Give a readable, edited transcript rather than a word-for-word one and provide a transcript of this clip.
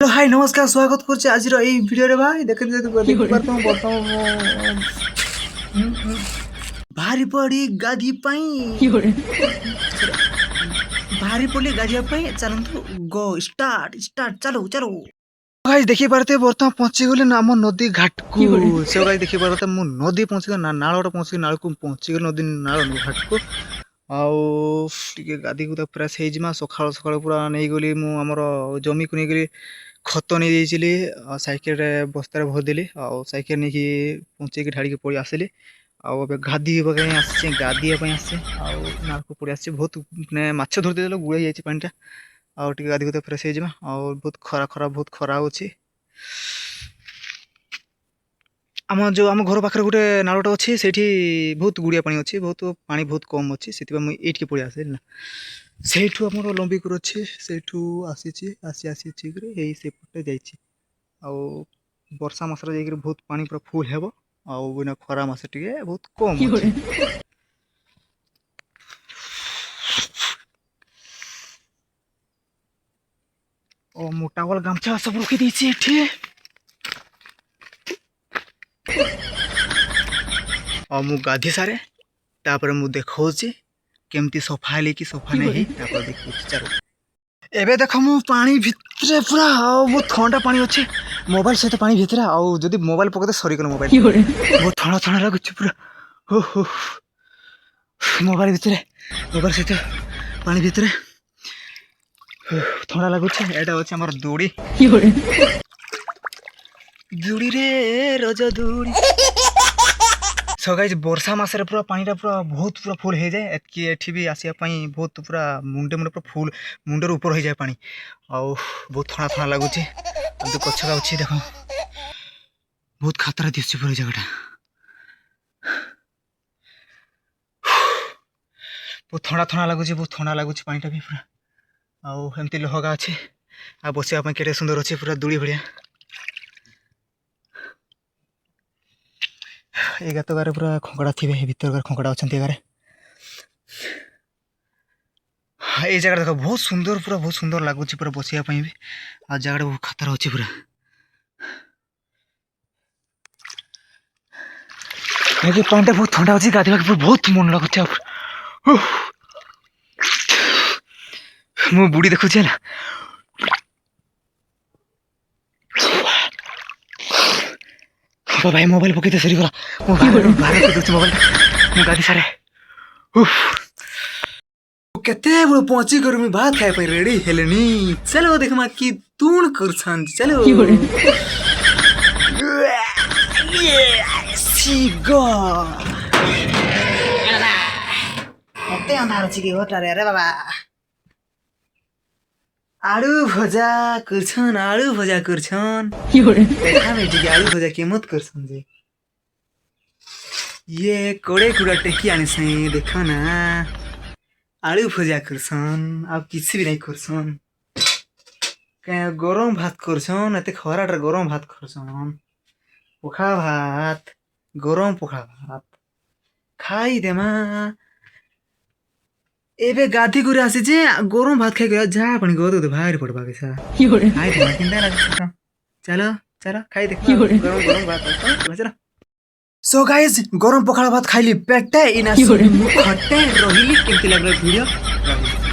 हाय नमस्कार स्वागत करछे आज रो एई वीडियो रे भाई देखि देखि बर्तन भारी पड़ी गाधी पई भारी पड़ी गाधी पई चलंतु गो स्टार्ट स्टार्ट चलो चलो गाइस देखि पारते बर्तन पहुंची गले ना हम नदी घाट को सो गाइस देखि पारते मु नदी पहुंची गना नाळोटा पहुंची नाळ को पहुंची गले नदी नाळ घाट को आउ टिके गाधी को पूरा सेजिमा सखाळ सखाळ पूरा नै गली मु हमर जमी को नै गली खत नहीं देइचिली साइकिल रे बस्ता रे भर देली आउ साइकिल नै की पहुंचे की ढाड़ी के पड़ी आसली आउ अब गाधी बगे आसे गाधी पे आसे आउ नाळ को पड़ी आसे बहुत ने माछ धर देलो गुळे जाईची पानीटा आउ टिके गाधी को फ्रेश हेजिमा आउ बहुत खरा होची आम जो आम घर पाखे गोटे नालटा अच्छे से बहुत गुड़िया पानी अच्छे बहुत पानी बहुत कम अच्छे से ये पड़े आसे ना से लंबी कर अच्छे से आसी आसी आसी से पटे जा वर्षा मस बहुत पानी पूरा फुल हेब आना खरा मस टे बहुत कम मोटावल गामछा सब रखी देती और मु गाधी सारे तापर मु देखौची केमती सफा हेले कि सफा नहीं तापर देखौची चलो एबे देखो मु पानी भितरे पूरा बहुत ठंडा पानी अच्छे मोबाइल सहित पानी भितरे आउ जदी मोबाइल पकते सरी गलो मोबाइल बहुत ठंडा ठंडा लागुछ पूरा हो हो मोबाइल सहित पानी भितरे ठंडा लागुछ एटा अछि हमर दूड़ी दूड़ी रे रज दूड़ी सो गाइस वर्षा मास पूरा पानी पूरा बहुत पूरा फुल हो जाए एठी भी आसिया बहुत पूरा मुंडे मुंडे पूरा फुल मुंडर ऊपर हो जाए पानी आउ बहुत ठंडा ठंडा लगुच तो गछगा अच्छी देख बहुत खतरा दिशे पूरा जगह बहुत ठंडा लगुच पानीटा भी पूरा आउ एमती लहगा अच्छे आ बसिया केटे सुंदर अच्छे पूरा दूड़ी भड़िया एगा तो गारे पूरा खंकड़ा थी भीतर गार खंकड़ा अच्छा गारे ये जगह देखो बहुत सुंदर लगुच पूरा बसिया भी आ जगह बहुत खतरा अच्छे पूरा पानी बहुत ठंडा अच्छी गाधवा बहुत मन लगुच मु बुढ़ी देखुचे ना भाई मोबाइल पकते सरी गला मोबाइल गाधी सारे केते बड़ पहुंची कर मैं भात खाए पे रेडी हेलेनी चलो देख मा की तूण करछन चलो सीगो मते अंधार छी के होटा रे बाबा आलू भजा करछन देखा बेटी के आलू भजा के मत करछन जे ये कोड़े कुड़ा टेकी आने से देखो ना आलू भजा करछन अब किसी भी नहीं करछन क्या गरम भात करछन एते खराट गरम भात करछन पोखा भात गरम पोखा भात खाई देमा एबे गाधी गुरे आसी जे गरम भात खाई गया जा पानी गदो तो भारी पड़बा कैसा खाई दे किंदा लगा चलो चलो खाई दे गरम भात चलो सो गाइस गरम पखाड़ा भात खाइली पेटे इना खट्टे रहिली केमती लागले वीडियो